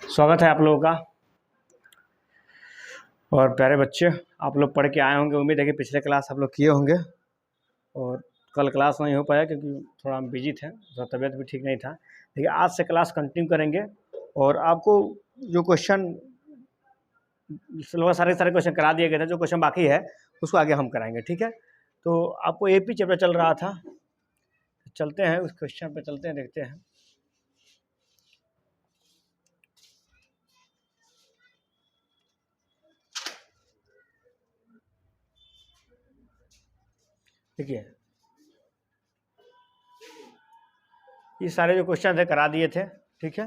स्वागत है आप लोगों का। और प्यारे बच्चे, आप लोग पढ़ के आए होंगे। उम्मीद है कि पिछले क्लास आप लोग किए होंगे। और कल क्लास नहीं हो पाया क्योंकि थोड़ा हम बिजी थे, थोड़ा तबीयत भी ठीक नहीं था। देखिए, आज से क्लास कंटिन्यू करेंगे और आपको जो क्वेश्चन सारे क्वेश्चन करा दिए गए थे, जो क्वेश्चन बाकी है उसको आगे हम कराएंगे, ठीक है। तो आपको एपी चैप्टर चल रहा था, चलते हैं उस क्वेश्चन पे, चलते हैं, देखते हैं। देखिए, ये सारे जो क्वेश्चन थे करा दिए थे, ठीक है।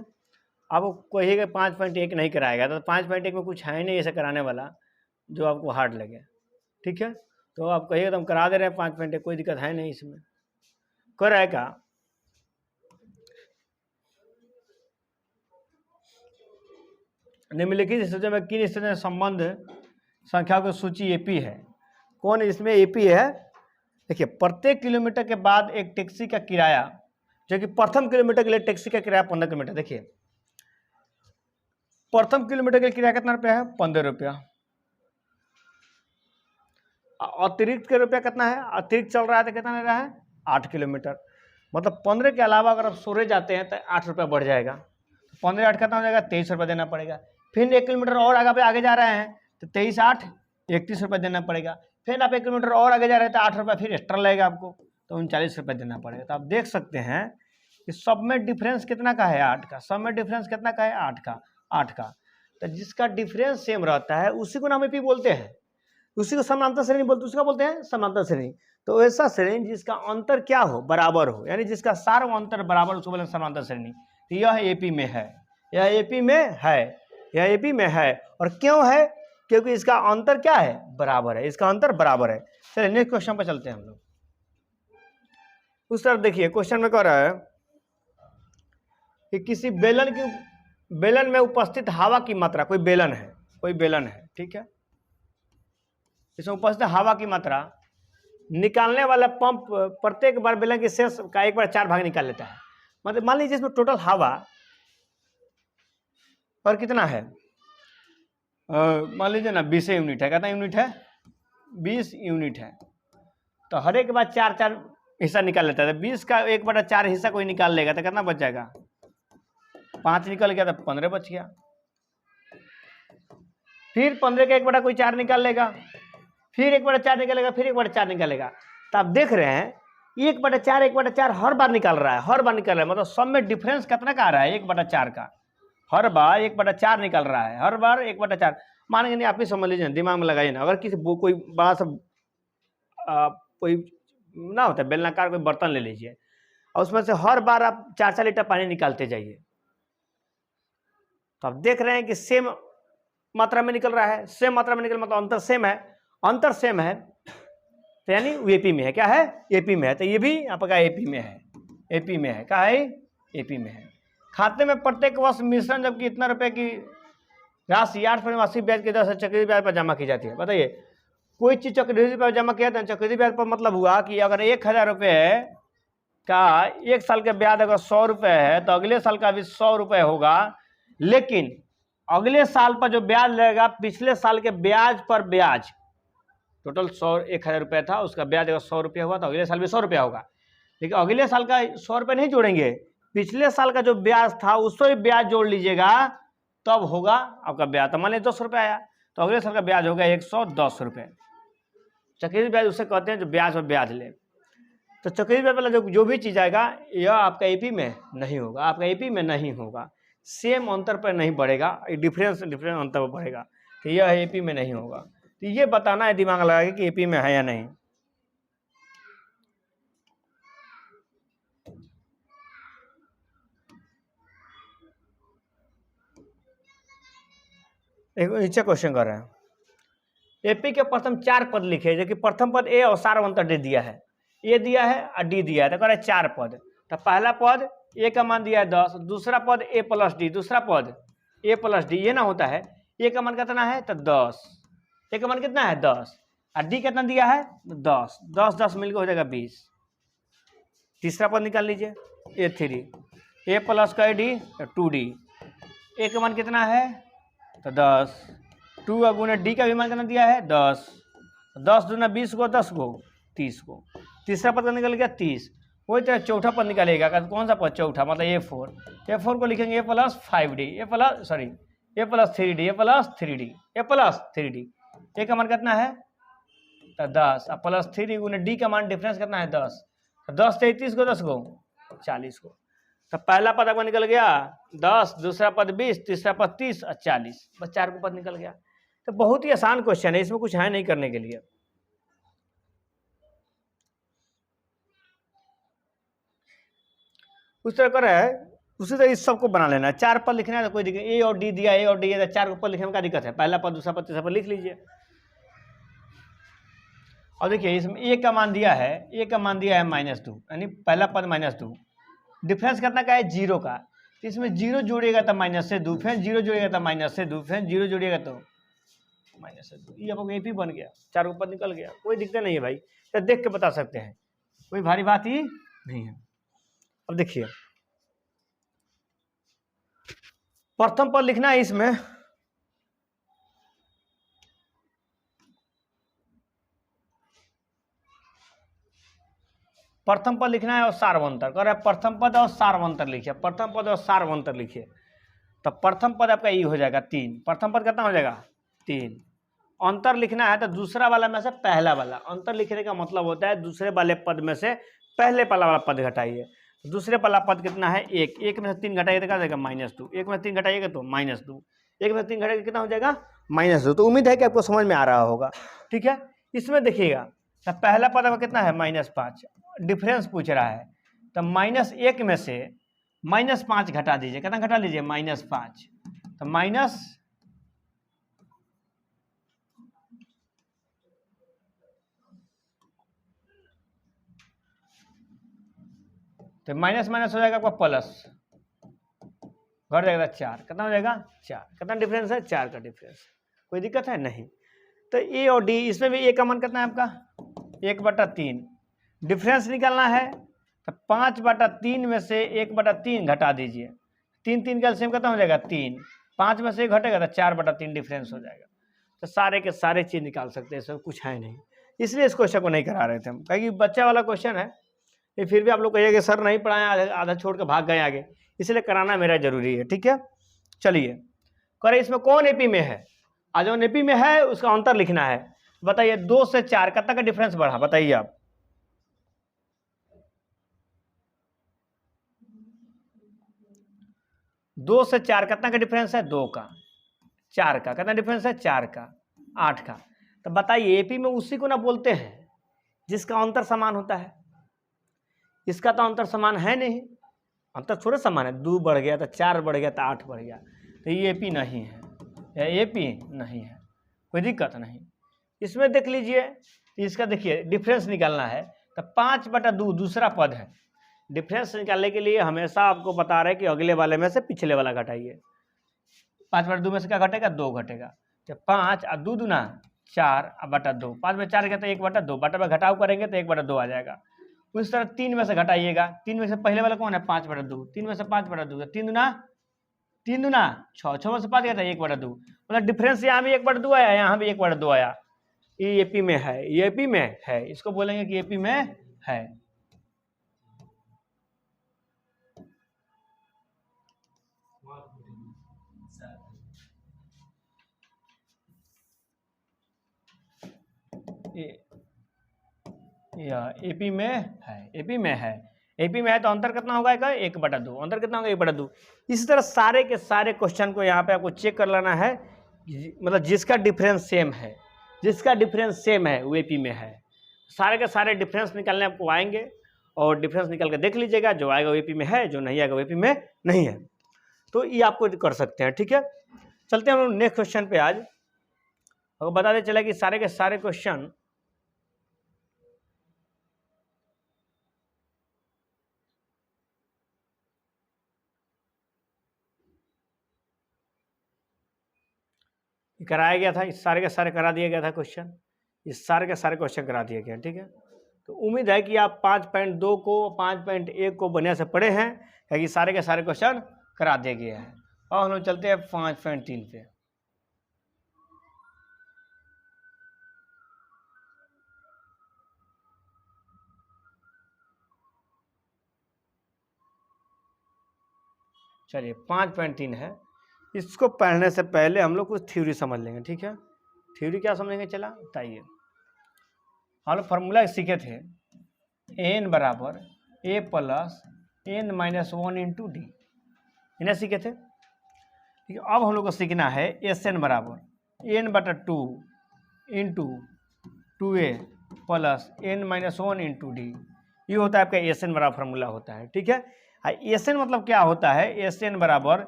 आपको कहिएगा 5.1 नहीं कराएगा, तो 5.1 में कुछ है नहीं ऐसे कराने वाला जो आपको हार्ड लगे, ठीक है। तो आप कहिएगा तो हम करा दे रहे हैं 5.1, कोई दिक्कत है नहीं इसमें। कराएगा निम्नलिखित स्थितियों में किन स्थितियों में संबंध संख्याओं की सूची एपी है? कौन इसमें एपी है? देखिए, प्रत्येक किलोमीटर के बाद एक टैक्सी का किराया, जो कि प्रथम किलोमीटर के लिए टैक्सी का किराया 15 किलोमीटर। देखिए, प्रथम किलोमीटर के किराया कितना रुपया है? 15 रुपया। अतिरिक्त के रुपया कितना है? अतिरिक्त चल रहा है तो कितना ले रहा है? 8 किलोमीटर। मतलब 15 के अलावा अगर आप 16 जाते हैं तो 8 रुपया बढ़ जाएगा। 15 8 कितना हो जाएगा? 23 रुपया देना पड़ेगा। फिर 1 किलोमीटर और आगे जा रहे हैं तो 23 8 31 रुपया देना पड़ेगा। फिर आप 1 किलोमीटर और आगे जा रहे हैं तो 8 रुपया फिर एक्स्ट्रा लगेगा आपको, तो 39 रुपया देना पड़ेगा। तो आप देख सकते हैं कि सब में डिफरेंस कितना का है? 8 का। सब में डिफरेंस कितना का है? 8 का। तो जिसका डिफरेंस सेम रहता है उसी को हम एपी बोलते हैं, उसी को समांतर श्रेणी बोलते, उसका बोलते हैं समांतर श्रेणी। तो ऐसा श्रेणी जिसका अंतर क्या हो? बराबर हो, यानी जिसका सार अंतर बराबर, उसको बोलते हैं समांतर श्रेणी। तो यह एपी में है, यह एपी में है, यह एपी में है। और क्यों है? क्योंकि इसका अंतर क्या है? बराबर है, इसका अंतर बराबर है। चलिए नेक्स्ट क्वेश्चन पर चलते हैं हम लोग। उस तरफ देखिए, क्वेश्चन में कह रहा है कि किसी बेलन में उपस्थित हवा की मात्रा, कोई बेलन है, ठीक है। इसमें उपस्थित हवा की मात्रा निकालने वाला पंप प्रत्येक बार बेलन के शेष का 1/4 भाग निकाल लेता है। मतलब मान लीजिए इसमें टोटल हवा और कितना है, मान लीजिए ना 20 यूनिट है। कितना यूनिट है? 20 यूनिट है। तो हर एक बार 4 हिस्सा निकाल लेता है। 20 का 1/4 हिस्सा कोई निकाल लेगा तो कितना बच जाएगा? 5 निकल गया तो 15 बच गया। फिर 15 का 1/4 निकाल लेगा, फिर 1/4 निकालेगा, फिर 1/4 निकालेगा। तो आप देख रहे हैं 1/4 हर बार निकाल रहा है, मतलब सब में डिफरेंस कितना का आ रहा है? 1/4 का। हर बार 1/4 निकल रहा है, हर बार 1/4। मानेंगे नहीं, आप ही समझ लीजिए, दिमाग में लगाइए ना। अगर किसी कोई बड़ा सा कोई ना होता है बेलनाकार कोई बर्तन ले लीजिए और उसमें से हर बार आप 4 लीटर पानी निकालते जाइए, तो आप देख रहे हैं कि सेम मात्रा में निकल रहा है, सेम मात्रा में निकल, मतलब अंतर सेम है, तो यानी एपी में है। क्या है? एपी में है। तो ये भी आपका एपी में है, एपी में है। क्या है? एपी में है। खाते में प्रत्येक वर्ष मिश्रण जबकि इतना रुपए की राशि 8.80 ब्याज की दर से चक्रवृद्धि ब्याज पर जमा की जाती है। बताइए, कोई चीज चक्रवृद्धि ब्याज जमा किया था, चक्रवृद्धि ब्याज पर मतलब हुआ कि अगर 1000 रुपये का 1 साल के ब्याज अगर 100 रुपये है तो अगले साल का भी 100 रुपये होगा। लेकिन अगले साल पर जो ब्याज लगेगा पिछले साल के ब्याज पर ब्याज, टोटल 1000 रुपये था, उसका ब्याज अगर 100 रुपये हुआ तो अगले साल भी 100 रुपया होगा। लेकिन अगले साल का 100 रुपये नहीं जोड़ेंगे, पिछले साल का जो ब्याज था उसको ही ब्याज जोड़ लीजिएगा, तब होगा आपका ब्याज। तो मान लीजिए 200 रुपये आया तो अगले साल का ब्याज होगा 110 रुपये। चक्रवृद्धि ब्याज उसे कहते हैं जो ब्याज पर ब्याज ले। तो चक्रवृद्धि ब्याज वाला जो भी चीज आएगा यह आपका एपी में नहीं होगा, आपका एपी में नहीं होगा, सेम अंतर पर नहीं बढ़ेगा, डिफरेंस अंतर पर बढ़ेगा। तो यह एपी में नहीं होगा। तो ये बताना है, दिमाग लगा कि एपी में है या नहीं। एक नीचे क्वेश्चन कर रहे हैं, एपी के प्रथम 4 पद लिखे, जो कि प्रथम पद ए और सार अंतर डी दिया है, ए दिया है और डी दिया है। तो कह रहे हैं 4 पद। तो पहला पद ए का मान दिया है 10, दूसरा पद ए प्लस डी, दूसरा पद ए प्लस डी, ये ना होता है। ए का मान कितना है? तो 10, ए का मान कितना है? 10, और डी कितना दिया है? 10, 10 10 मिलकर हो जाएगा 20। तीसरा पद निकाल लीजिए, ए3, ए प्लस का डी 2d, ए का मान कितना है तो 10, 2 का गुना डी का भी मान कितना दिया है 10, 10 दूना 20 को, 10 को 30 को, तीसरा पद का निकल गया 30। वही तरह चौथा पद निकलेगा, कौन सा पद चौथा मतलब A4 को लिखेंगे A plus 5D, A plus 3D, A plus 3D, A plus 3D। ए का मान कितना है तो 10, अब प्लस 3 गुना डी का मान डिफरेंस कितना है 10, तो 10 33 को, 10 को 40 को। तो पहला पद आपका निकल गया 10, दूसरा पद 20, तीसरा पद 30 और 40, बस 4 को पद निकल गया। तो बहुत ही आसान क्वेश्चन है, इसमें कुछ है नहीं करने के लिए। उस तरह कर है, उसी तरह इस सबको बना लेना है। 4 पद लिखना है तो कोई दिक्कत, ए और डी दिया, ए और डी है, 4 पद लिखने में क्या दिक्कत है, पहला पद दूसरा पद तीसरा पद लिख लीजिए। और देखिए इसमें ए का मान दिया है, ए का मान दिया है -2, यानी पहला पद -2, डिफरेंस कितना का है 0 का, तो इसमें 0 जोड़िएगा तो -2, फिर 0 जोड़िएगा तो -2, फिर 0 जोड़िएगा तो -2, ये आपको एपी बन गया, 4 ऊपर निकल गया, कोई दिक्कत नहीं है भाई, तो देख के बता सकते हैं, कोई भारी बात ही नहीं है। अब देखिए प्रथम पद लिखना है, इसमें प्रथम पद लिखना है और सार्वंतर, कर रहा है प्रथम पद और सार्वंतर लिखिए, प्रथम पद और सार्वंतर लिखिए। तो प्रथम पद आपका ई हो जाएगा 3, प्रथम पद कितना हो जाएगा 3। अंतर लिखना है तो दूसरा वाला में से पहला वाला, अंतर लिखने का मतलब होता है दूसरे वाले पद में से पहले वाला पद घटाइए। तो दूसरे वाला पद कितना है 1, 1 में से 3 घटाइए तो क्या हो जाएगा -2, 1 में से 3 घटाइएगा तो -2, 1 में से 3 घटाइएगा कितना हो जाएगा -2। तो उम्मीद है कि आपको समझ में आ रहा होगा, ठीक है। इसमें देखिएगा तो पहला पद आपका कितना है -5, डिफरेंस पूछ रहा है, तो -1 में से -5 घटा दीजिए, कितना घटा लीजिए -5, तो माइनस तो माइनस माइनस हो जाएगा आपका प्लस, घट जाएगा 4, कितना हो जाएगा 4, कितना डिफरेंस है 4 का डिफरेंस, कोई दिक्कत है नहीं। तो ए और डी, इसमें भी ए का मान कितना है आपका 1/3, डिफरेंस निकालना है तो 5/3 में से 1/3 घटा दीजिए, 3 3 का एलसीएम कितना हो जाएगा 3, 5 में से 1 घटेगा तो 4/3 डिफरेंस हो जाएगा। तो सारे के सारे चीज़ निकाल सकते हैं, सब कुछ है नहीं, इसलिए इस क्वेश्चन को नहीं करा रहे थे हम, क्योंकि बच्चा वाला क्वेश्चन है, ये फिर भी आप लोग कहिए कि सर नहीं पढ़ाए, आधा छोड़ के भाग गए आगे, इसलिए कराना मेरा जरूरी है, ठीक है। चलिए करें, इसमें कौन एपी में है, आज जो एपी में है उसका अंतर लिखना है। बताइए 2 से 4 कितना का डिफरेंस बढ़ा, बताइए आप। दो से 4 कितना का डिफरेंस है 2 का, 4 का कितना डिफरेंस है 4 का, 8 का। तो बताइए एपी में उसी को ना बोलते हैं जिसका अंतर समान होता है, इसका तो अंतर समान है नहीं, अंतर थोड़ा समान है, 2 बढ़ गया तो 4 बढ़ गया तो 8 बढ़ गया, तो ये एपी नहीं है, यह एपी नहीं है, कोई दिक्कत नहीं। इसमें देख लीजिए, इसका देखिए डिफरेंस निकालना है तो 5/2 दूसरा पद है, डिफरेंस निकालने के लिए हमेशा आपको बता रहे हैं कि अगले वाले में से पिछले वाला घटाइए। 5/2 में से क्या घटेगा 2 घटेगा, तो 5 और 2 दूना 4/2, 5 में 4 गया तो 1/2, बटा में घटाव करेंगे तो 1/2 आ जाएगा। उस तरह 3 में से घटाइएगा, 3 में से पहले वाला कौन है 5/2, 3 में से 5/2, 3 दूना 6, 6 में से 5 गया था 1/2, मतलब डिफरेंस यहाँ भी 1/2 आया, यहाँ भी 1/2 आया, ये एपी में है, ये एपी में है, इसको बोलेंगे कि एपी में है। एपी में है, एपी में है, एपी में है तो अंतर कितना होगा 1/2, अंतर कितना होगा 1/2। इसी तरह सारे के सारे क्वेश्चन को यहाँ पे आपको चेक कर लेना है, मतलब जिसका डिफरेंस सेम है, जिसका डिफरेंस सेम है वो एपी में है। सारे के सारे डिफरेंस निकालने आपको आएंगे और डिफरेंस निकाल के देख लीजिएगा, जो आएगा वो एपी में है, जो नहीं आएगा वो एपी में नहीं है। तो ये आपको कर सकते हैं, ठीक है। चलते हैं हम लोग नेक्स्ट क्वेश्चन पे। आज आपको बता दें चला कि सारे के सारे क्वेश्चन कराया गया था, इस सारे के सारे करा दिया गया था क्वेश्चन, इस सारे के सारे क्वेश्चन करा दिए गए, ठीक है। तो उम्मीद है कि आप 5.2 को 5.1 को बढ़िया से पढ़े हैं, क्योंकि सारे के सारे क्वेश्चन करा दिए गए हैं। और हम लोग चलते हैं 5.3 पे। चलिए 5.3 है, इसको पढ़ने से पहले हम लोग कुछ थ्योरी समझ लेंगे, ठीक है। थ्योरी क्या समझेंगे, चला बताइए। हम लोग फॉर्मूला सीखे थे, n बराबर a plus n minus 1 into D, इन्हें सीखे थे। ठीक है, अब हम लोग को सीखना है एस एन बराबर n बटा 2 into 2a plus n minus 1 into D. ये होता है आपका एस एन बराबर फॉर्मूला होता है, ठीक है। एस एन मतलब क्या होता है, एस एन बराबर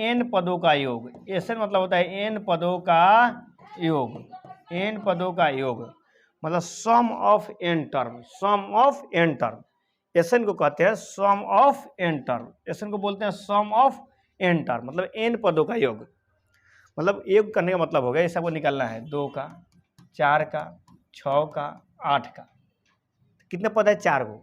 n पदों का योग। एस एन मतलब होता है n पदों का योग, n पदों का योग मतलब sum of n term, sum of n term. S N को कहते हैं sum of n term, S N को बोलते हैं सम ऑफ n टर्म, मतलब n पदों का योग। मतलब योग करने का मतलब हो गया, ये सबको निकालना है 2 का, 4 का, 6 का, 8 का। कितने पद है, 4 को।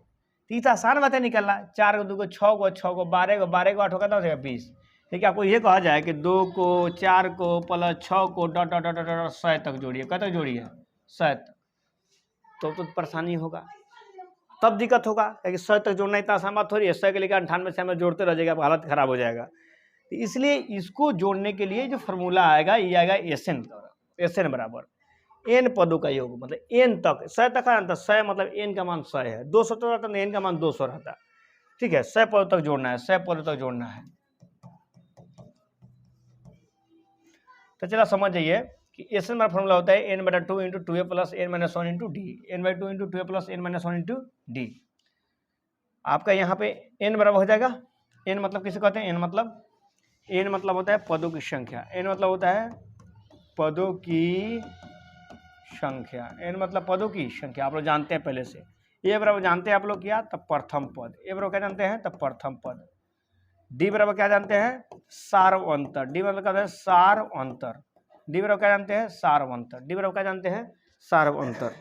तो ये तो आसान बात है निकालना, 4 को, 2 को, 6 को, 6 को, 12 को, 12 को 8 होगा, 20। देखिए आपको ये कहा जाए कि 2 को, 4 को plus 6 co dot dot dot dot 100 तक जोड़िए, कब तक जोड़िए, 100 तक। तो परेशानी होगा, तब दिक्कत होगा, क्योंकि 100 तक जोड़ना इतना आसान बात थोड़ी है। 100 के लेकर 98 से हमें जोड़ते रह जाएगा, हालत खराब हो जाएगा। तो इसलिए इसको जोड़ने के लिए जो फॉर्मूला आएगा, ये आएगा एस एन बराबर n पदों का योग, मतलब n तक, 100 तक है ना, 100 मतलब n का मान 100 है, 200 तक रहता है n का मान 200 रहता है, ठीक है। 100 पदों तक जोड़ना है, 100 पदों तक जोड़ना है। तो चला समझ जाइए कि एस एन बराबर फॉर्मूला होता है n बटा 2 into 2a plus n minus 1 into D, n by 2 into 2a plus n minus 1 into D. आपका यहाँ पे n बराबर हो जाएगा, n मतलब किसे कहते हैं, n मतलब होता है पदों की संख्या, n मतलब होता है पदों की संख्या, n मतलब पदों की संख्या, आप लोग जानते हैं पहले से। a बराबर जानते हैं आप लोग क्या, तब प्रथम पद, a बराबर क्या जानते हैं, तब प्रथम पद। d बराबर क्या जानते हैं, सार्व अंतर, d मतलब क्या है, सार्व अंतर। d बराबर क्या जानते हैं, सार्व अंतर, d बराबर क्या जानते हैं, सार्व अंतर।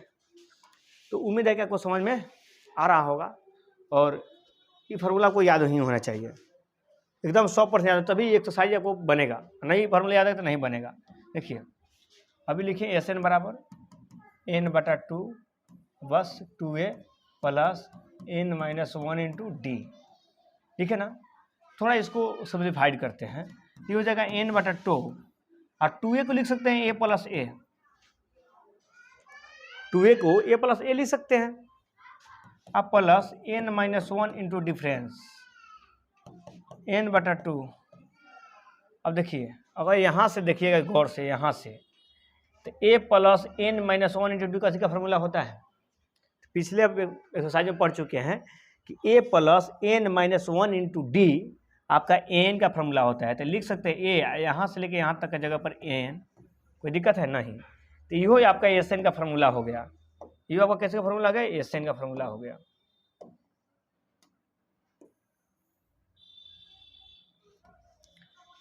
तो उम्मीद है कि आपको समझ में आ रहा होगा, और ये फार्मूला को याद नहीं होना चाहिए, एकदम 100% याद, तभी एक्सरसाइज आपको बनेगा, नहीं फार्मूला याद है तो नहीं बनेगा। देखिए अभी लिखिए एस एन बराबर n बटा 2 बस 2a plus n minus 1 into D, ठीक है ना। थोड़ा इसको सिम्प्लीफाइड करते हैं, ये हो जाएगा n बटा 2, और 2a को लिख सकते हैं a प्लस a, 2a को a प्लस a लिख सकते हैं, अब plus n minus 1 into difference n बटा 2। अब देखिए अगर यहाँ से देखिएगा गौर से, यहाँ से तो a plus n minus 1 into D का फॉर्मूला होता है, पिछले एक्सरसाइज में पढ़ चुके हैं कि a plus n minus 1 into D आपका n का फॉर्मूला होता है। तो लिख सकते हैं a यहाँ से लेके यहाँ तक का जगह पर n, कोई दिक्कत है नहीं। तो यो आपका एस एन का फॉर्मूला हो गया, ये आपका कैसे का फॉर्मूला हो गया, एस एन का फॉर्मूला हो गया।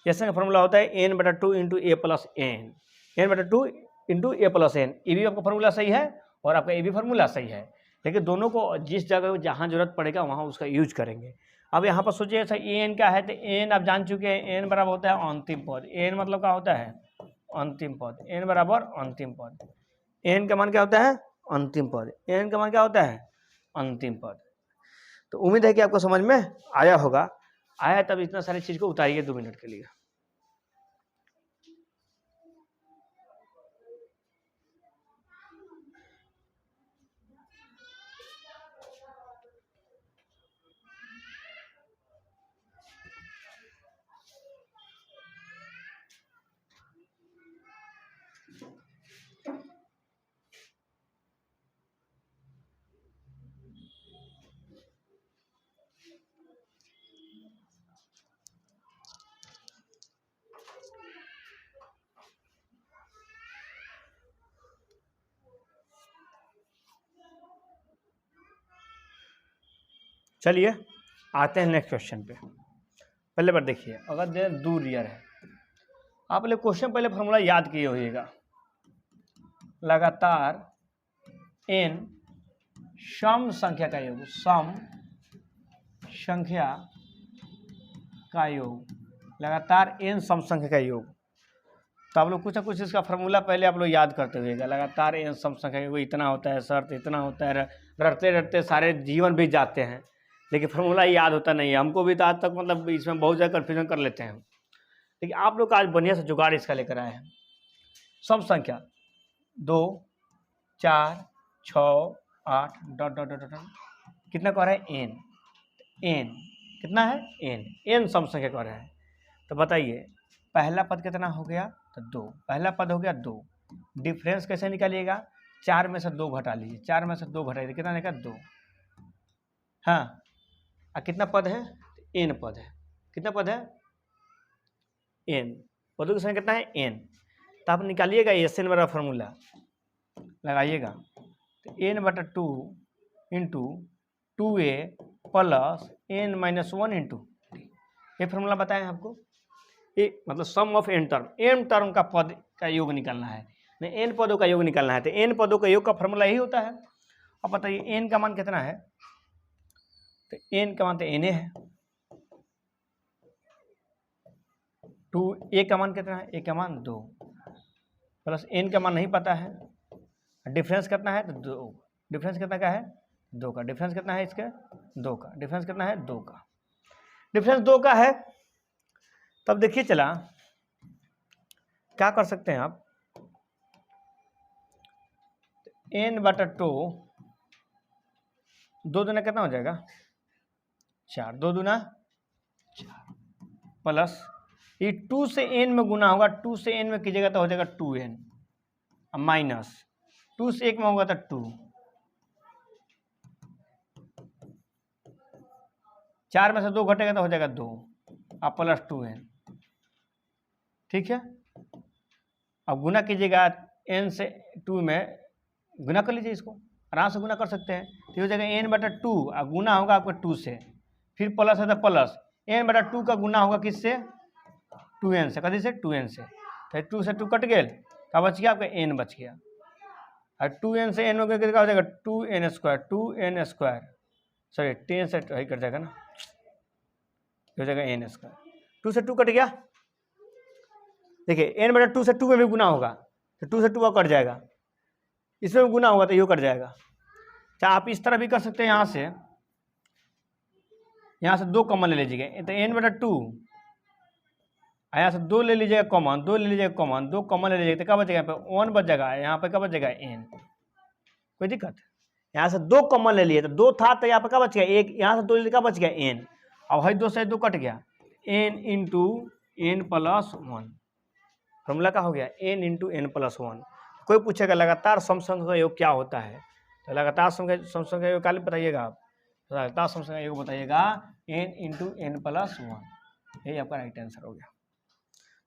एस एन का फॉर्मूला होता है n बटा 2 इंटू ए प्लस एन, n बटा 2 इंटू ए प्लस एन। ये भी आपका फॉर्मूला सही है और आपका ये भी फॉर्मूला सही है, लेकिन दोनों को जिस जगह जहाँ जरूरत पड़ेगा वहाँ उसका यूज करेंगे। अब यहाँ पर सोचिए ऐसा एन क्या है, तो एन आप जान चुके हैं, एन बराबर होता है अंतिम पद। एन मतलब क्या होता है, अंतिम पद, एन बराबर अंतिम पद। एन का मान क्या होता है, अंतिम पद। एन का मान क्या होता है, अंतिम पद। तो उम्मीद है कि आपको समझ में आया होगा, आया तब इतना सारी चीज को उतारिए 2 मिनट के लिए। चलिए आते हैं नेक्स्ट क्वेश्चन पे। पहले बार देखिए, अगर दे दो रियल है, आप लोग क्वेश्चन पहले फॉर्मूला याद किए होइएगा, लगातार n सम संख्या का योग, सम संख्या का योग लगातार n सम संख्या का योग। तो आप लोग कुछ ना कुछ इसका फार्मूला पहले आप लोग याद करते हुएगा। लगातार n सम संख्या का इतना होता है, शर्त इतना होता है, रटते रटते सारे जीवन बीत जाते हैं, लेकिन फार्मूला याद होता नहीं है। हमको भी तो आज तक मतलब इसमें बहुत ज़्यादा कन्फ्यूजन कर लेते हैं। लेकिन आप लोग आज बढ़िया से जुगाड़ इसका लेकर आए हैं। सम संख्या 2, 4, 6, 8 डॉट डॉट डॉट डॉट कितना कह रहा है n, n कितना है n सम संख्या कह रहा है। तो बताइए पहला पद कितना हो गया, तो 2, पहला पद हो गया 2। डिफरेंस कैसे निकालिएगा, 4 में से 2 घटा लीजिए, 4 में से 2 घटाइए कितना देगा 2। हाँ, कितना पद है, n पद है। कितना पद है, n पदों की संख्या कितना है n। तो आप निकालिएगा SN वाला फार्मूला लगाइएगा। तो n/2 into 2a plus n-1 into ये फार्मूला बताएं आपको। ये मतलब सम ऑफ n टर्म का पद का योग निकालना है, नहीं n पदों का योग निकालना है। तो n पदों का योग का फार्मूला यही होता है। अब बताइए n का मान कितना है, तो n का मान तो n है। 2 a का मान कितना है, a का मान 2 प्लस n का मान नहीं पता है, डिफरेंस कितना है तो 2। डिफरेंस कितना का है 2 का। डिफरेंस कितना है इसका 2 का। डिफरेंस कितना है 2 का। डिफरेंस 2 का है। तब देखिए चला क्या कर सकते हैं आप, n/2 2 दूना कितना हो जाएगा 4, 2 दूना 4 प्लस ये 2 से n में गुना होगा, 2 से n में कीजिएगा तो हो जाएगा 2n माइनस 2 से 1 में होगा तो 2, 4 में से 2 घटेगा तो हो जाएगा 2 अब प्लस 2n। ठीक है, अब गुना कीजिएगा n से 2 में गुना कर लीजिए, इसको आराम से गुना कर सकते हैं। तो हो जाएगा n/2 और गुना होगा आपका 2 से, फिर प्लस है तो प्लस n/2 का गुना होगा किससे 2n से, कभी से 2n से। तो 2 से 2 कट गए, क्या बच गया आपका n बच गया। और 2n से n हो गया कितना हो जाएगा 2n², सॉरी 10 से वही कट जाएगा ना, हो जाएगा n²। 2 से 2 कट गया। देखिए n/2 से 2 में भी गुना होगा तो 2 से 2 कट जाएगा, इसमें भी गुना होगा तो ये कट जाएगा। अच्छा आप इस तरह भी कर सकते हैं, यहाँ से 2 कॉमन ले लीजिएगा तो n/2, यहाँ से 2 ले लीजिएगा कॉमन, 2 ले लीजिएगा कॉमन, 2 कॉमन ले लीजिएगा तो क्या बचेगा, यहाँ पे 1 बच जाएगा, यहाँ पे क्या बच जाएगा n। कोई दिक्कत, यहाँ से 2 कॉमन ले लिए तो 2 था तो यहाँ पे क्या बच गया 1, यहाँ से 2 ले क्या बच गया n। अब है 2 से 2 कट गया, n into n plus 1, formula का हो गया n इंटू n प्लस 1। कोई पूछेगा लगातार सम संख्या का योग क्या होता है, तो लगातार सम संख्या का योग क्या बताइएगा आप, लगातार सम संख्या का योग बताइएगा n इंटू n प्लस 1। यही आपका राइट आंसर हो गया।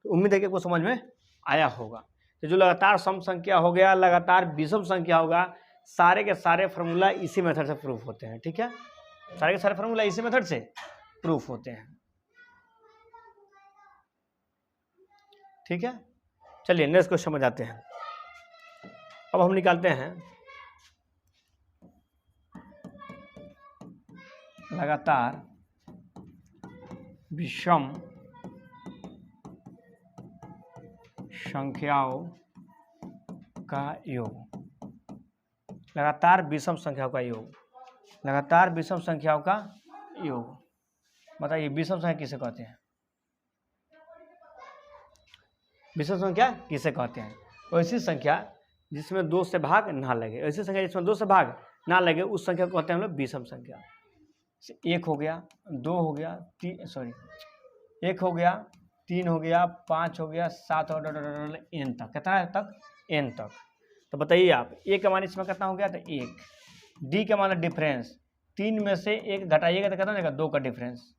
तो उम्मीद है कि आपको समझ में आया होगा। तो जो लगातार सम संख्या हो गया, लगातार विषम संख्या होगा, सारे के सारे फार्मूला इसी मेथड से प्रूफ होते हैं। ठीक है, सारे के सारे फार्मूला इसी मेथड से प्रूफ होते हैं। ठीक है, चलिए नेक्स्ट क्वेश्चन में जाते हैं। अब हम निकालते हैं लगातार विषम संख्याओं का योग। लगातार विषम संख्याओं का योग, लगातार विषम संख्याओं का योग। बताइए विषम संख्या किसे कहते हैं, विषम संख्या किसे कहते हैं। ऐसी संख्या जिसमें 2 से भाग ना लगे, ऐसी संख्या जिसमें 2 से भाग ना लगे उस संख्या को कहते हैं हम लोग विषम संख्या। 1 हो गया, 2 हो गया, 1 हो गया, 3 हो गया, 5 हो गया, 7 हो गया, n तक। कितना है तक, n तक। तो बताइए आप a का मान इसमें कितना हो गया, तो 1। d का मान डिफरेंस, 3 में से 1 घटाइएगा तो कितना देगा 2 का डिफरेंस।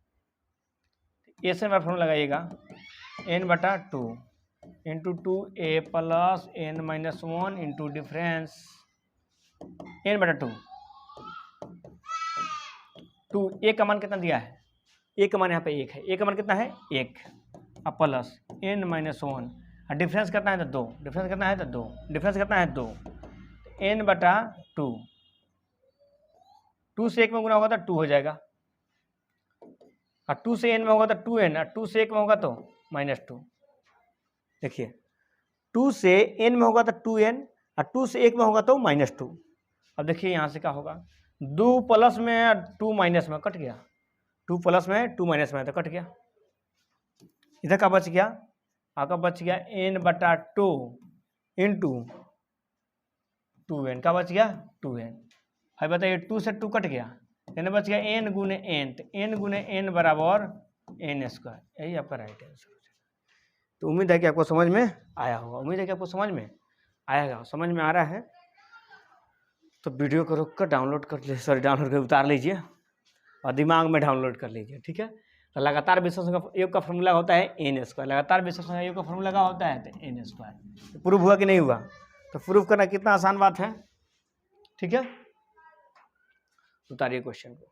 a से मैं फॉर्मूला लगाइएगा n/2 into 2a plus n-1 into difference n/2। 2 a का मान कितना दिया है, a का मान यहाँ पे 1 है, a का मान कितना है 1 अब प्लस n-1 और डिफरेंस कितना है तो 2, डिफरेंस कितना है तो 2, डिफरेंस कितना है 2, n/2। 2 से 1 में गुना होगा तो 2 हो जाएगा। और 2 से n में होगा तो 2n, और 2 से 1 में होगा तो -2। देखिए 2 से n में होगा तो 2n, और 2 से 1 में होगा तो -2। अब देखिए यहाँ से क्या होगा, 2 प्लस में 2 माइनस में कट गया, 2 प्लस में 2 माइनस में तो कट गया। इधर का बच गया, आपका बच गया n/2 इंटू 2n का बच गया 2n। भाई बताइए 2 से 2 कट गया, यानी बच गया n गुने n, तो n गुने n बराबर n²। यही आपका राइट आंसर हो जाएगा। तो उम्मीद है कि आपको समझ में आया होगा, उम्मीद है कि आपको समझ में आएगा। समझ में आ रहा है तो वीडियो को रोक कर डाउनलोड कर लीजिए, सॉरी डाउनलोड कर उतार लीजिए और दिमाग में डाउनलोड कर लीजिए, ठीक है। तो लगातार विश्लेषण का योग का फॉर्मूला होता है n², लगातार विश्लेषण का योग का फॉर्मूला क्या होता है तो n²। प्रूफ हुआ कि नहीं हुआ, तो प्रूफ करना कितना आसान बात है, ठीक है। उतारिए क्वेश्चन को।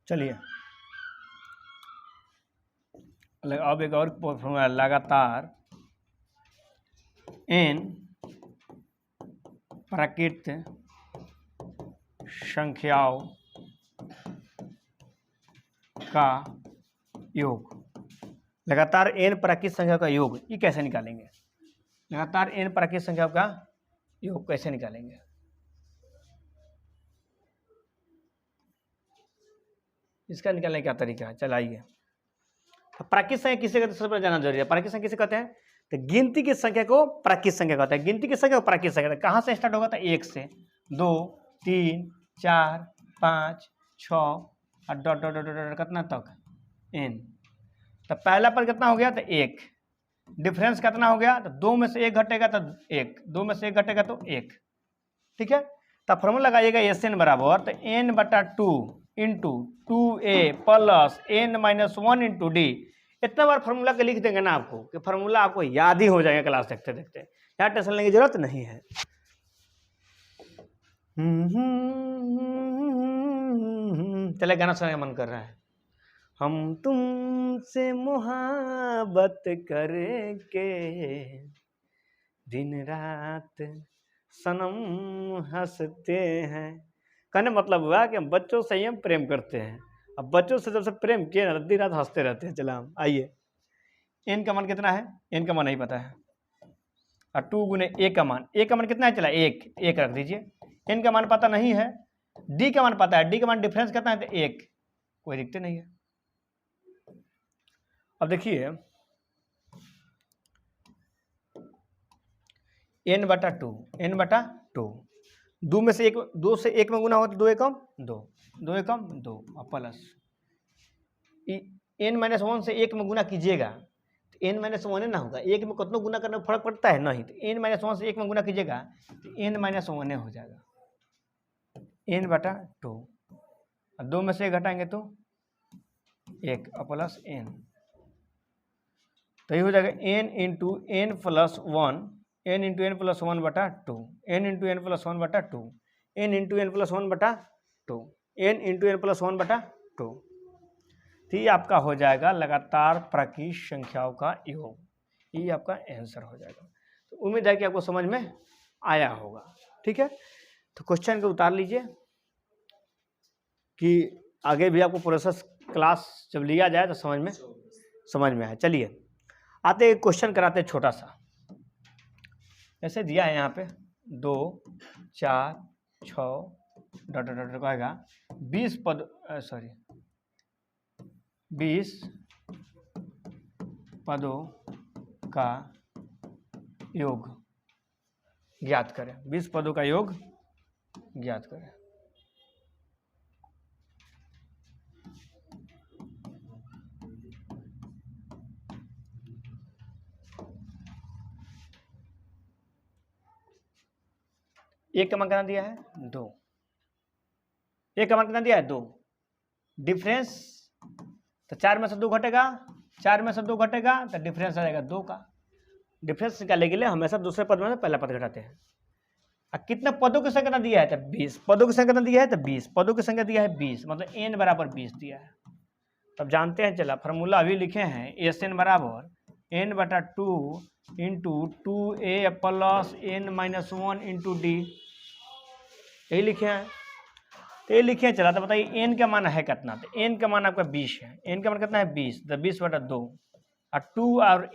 चलिए अब एक और फॉर्मूला, लगातार n प्राकृत संख्याओं का योग, लगातार n प्राकृत संख्या का योग, ये कैसे निकालेंगे? लगातार n प्राकृत संख्या का योग कैसे निकालेंगे? इसका निकालने का क्या तरीका है, चलाइए। प्राकृत संख्या किसे कहते हैं सबसे पहले जानना जरूरी है। प्राकृत संख्या किसे कहते हैं तो गिनती की संख्या को प्राकृत संख्या कहते हैं, गिनती की संख्या को प्राकृत संख्या। कहाँ से स्टार्ट होगा तो 1 से 2 3 4 5 6 और डॉट डॉट डॉट डॉट कितना तक n। तो पहला पर कितना हो गया तो 1, डिफरेंस कितना हो गया तो 2 में से 1 घटेगा तो 1, 2 में से 1 घटेगा तो 1, ठीक है। तो फॉर्मूला लगाइएगा Sn बराबर तो n/2 into 2a plus n-1 into D. इतना बार फॉर्मूला के लिख देंगे ना आपको कि फॉर्मूला आपको याद ही हो जाएगा क्लास देखते देखते, यहाँ टेंशन लेने की जरूरत नहीं है। चले गाना सुनने का मन कर रहा है। हम तुमसे मोहब्बत करके दिन रात सनम हंसते हैं। कहने मतलब हुआ कि हम बच्चों से ही हम प्रेम करते हैं, अब बच्चों से जब से प्रेम किए ना दिन रात हंसते रहते हैं। चला हम आइए, n का मान कितना है, n का मान नहीं पता है, और 2 गुने a का मान, a का मान कितना है, चला 1 रख दीजिए। n का मान पता नहीं है, d का मान पता है, d का मान डिफरेंस कितना है तो 1, कोई दिक्कत नहीं है। अब देखिए n/2, n/2, 2 में से 1, 2 से 1 में गुना होगा तो 2 एकम 2, 2 एकम 2 और प्लस n-1 से 1 में गुना कीजिएगा तो n-1 ना होगा, 1 में कितना गुना करने में फर्क पड़ता है नहीं, तो n-1 से 1 में गुना कीजिएगा तो n-1 हो जाएगा n/2, और 2 में से 1 घटाएंगे तो 1 और प्लस n, तो ये हो जाएगा n into n plus 1, n into n plus 1/2, n into n plus 1/2, n into n plus 1/2, n into n plus 1/2। तो ये आपका हो जाएगा लगातार प्राकृत संख्याओं का योग, ये आपका आंसर हो जाएगा। तो उम्मीद है कि आपको समझ में आया होगा, ठीक है। तो क्वेश्चन को उतार लीजिए कि आगे भी आपको प्रोसेस क्लास जब लिया जाए तो समझ में आए। चलिए आते क्वेश्चन कराते छोटा सा, ऐसे दिया है यहाँ पे 2 4 6 डॉट डॉट डॉट कहेगा 20 पदों का योग ज्ञात करें, 20 पदों का योग ज्ञात करें। एक का मान कितना दिया है 2, एक का मान कितना दिया है 2, डिफरेंस तो 4 में से 2 घटेगा, 4 में से 2 घटेगा तो डिफरेंस आ जाएगा 2 का। डिफरेंस निकालने के लिए हमेशा दूसरे पद में से पहला पद घटाते हैं। अब कितना पदों की संख्या दिया है तो 20, पदों की संख्या दिया है तो 20, पदों की संख्या दिया है 20, मतलब n बराबर 20 दिया है। तब जानते हैं, चला फार्मूला अभी लिखे हैं, SN बराबर n/2 into 2a plus n-1 into D, यही लिखे हैं। तो ये लिखे हैं, चला तो बताइए n का मान है कितना, तो n का मान आपका 20 है, n का मान कितना है 20, तो 20/2 और 2 और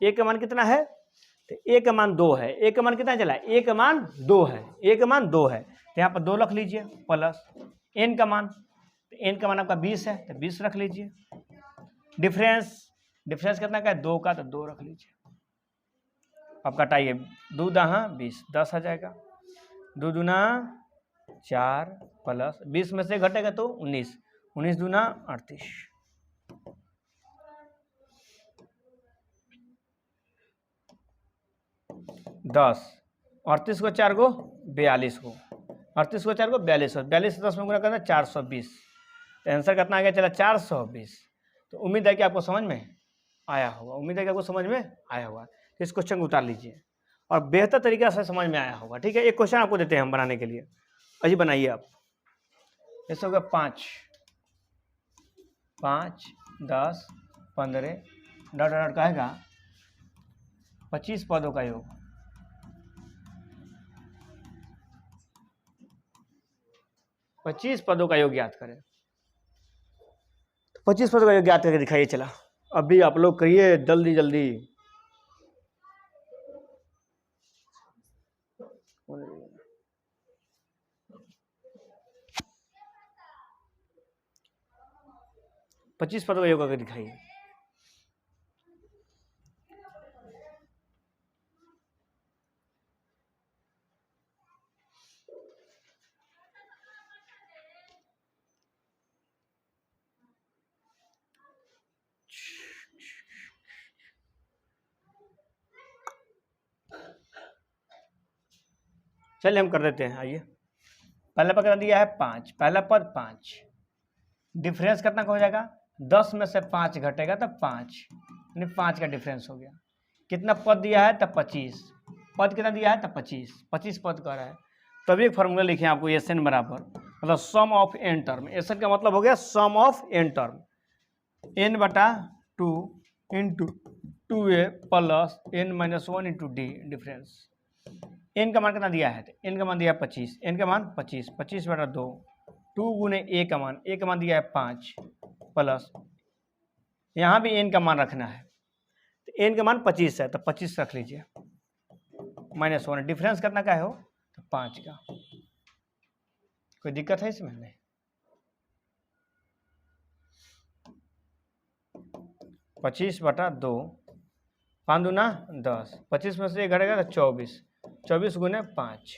a का मान कितना है, तो a का मान 2 है, a का मान कितना चला, a का मान 2 है, a का मान 2 है, तो यहाँ पर 2 रख लीजिए प्लस n का मान, तो n का मान आपका 20 है तो 20 रख लीजिए, डिफरेंस कितना का है 2 का, तो 2 रख लीजिए। अब कटाइए, 2 दहा 20, 10 आ जाएगा, 2 दूना 4 प्लस 20 में से घटेगा तो 19, 19 दूना 38, 10, 38 को 4 को 42 को, 38 को 4 को 42 हो, 42 10 में गुना करना 420, तो आंसर कितना आ गया, चला 420। तो उम्मीद है कि आपको समझ में आया होगा, उम्मीद है कि आपको समझ में आया होगा। तो इस क्वेश्चन को उतार लीजिए और बेहतर तरीके से समझ में आया होगा। ठीक है, एक क्वेश्चन आपको देते हैं हम बनाने के लिए, अजी बनाइए आप। जैसे हो गया 5, 5, 10, 15 डॉट डॉट कहेगा 25 पदों का योग, 25 पदों का योग ज्ञात करें। 25 पदों का योग ज्ञात करके दिखाइए। चला अभी आप लोग करिए जल्दी जल्दी। पच्चीस पदों का योग करके दिखाइए। चलिए हम कर देते हैं, आइए। पहला पद कितना दिया है 5, पहला पद 5, डिफरेंस कितना का हो जाएगा, 10 में से 5 घटेगा तब 5, यानी 5 का डिफरेंस हो गया। कितना पद दिया है तब 25, पद कितना दिया है तब 25, 25 पद कर रहा है। तभी एक फार्मूला लिखे आपको, SN बराबर मतलब sum of n term, SN का मतलब हो गया sum of n term, n/2 into 2a plus n-1 into D, difference. n का मान कितना दिया है, n का मान दिया है 25, n का मान 25, 25/2, 2 गुने a का मान दिया है 5 प्लस यहाँ भी n का मान रखना है, तो n का मान 25 है तो 25 रख लीजिए, -1, डिफरेंस कितना का है हो तो 5 का। कोई दिक्कत है इसमें? नहीं। 25/2, 5 दूना 10, 25 में से एक घटेगा तो 24, 24 गुने 5,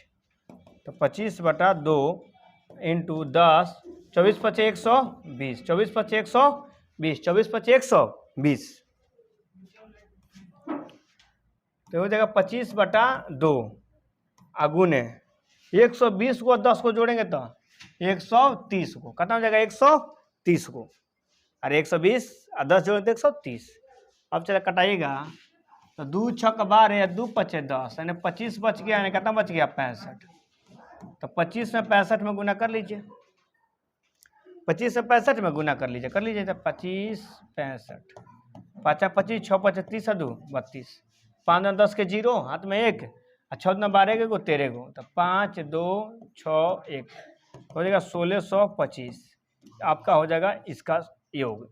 तो 25/2 इंटू 10, 24 × 5 120, 24 × 5 120, 24 × 5 120, तो हो जाएगा 25/2 अगुने 120 को 10 को जोड़ेंगे तो 130 को, कितना हो जाएगा 130 को, अरे 120 और 10 जोड़ेंगे तो 130। अब चला कटाइएगा तो 2 × 12 2 × 5 10, यानी 25 बच गया, यानी कितना बच गया 65, तो 25 में 65 में गुना कर लीजिए, 25 से 65 में गुना कर लीजिए तो 25 65, 5 25, 6 5 30 2 32, 5 10 के 0 हाथ में 1, 6 12 के 13 को, तो 5 2 6 1 हो जाएगा 1625। आपका हो जाएगा इसका योग,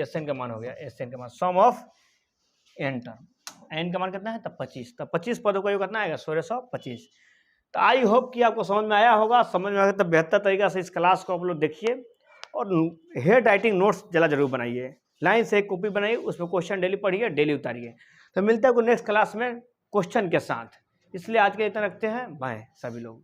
SN का मान हो गया, SN का मान सम ऑफ n टर्म, n का मान कितना है तब 25, तो 25 पदों का योग कितना आएगा 1625। तो आई होप कि आपको समझ में आया होगा, समझ में आया तो बेहतर तरीका से इस क्लास को आप लोग देखिए और हेड राइटिंग नोट्स जरूर बनाइए, लाइन से एक कॉपी बनाइए, उसमें क्वेश्चन डेली पढ़िए, डेली उतारिए। तो मिलता है नेक्स्ट क्लास में क्वेश्चन के साथ, इसलिए आज के इतना रखते हैं, बाय सभी लोग।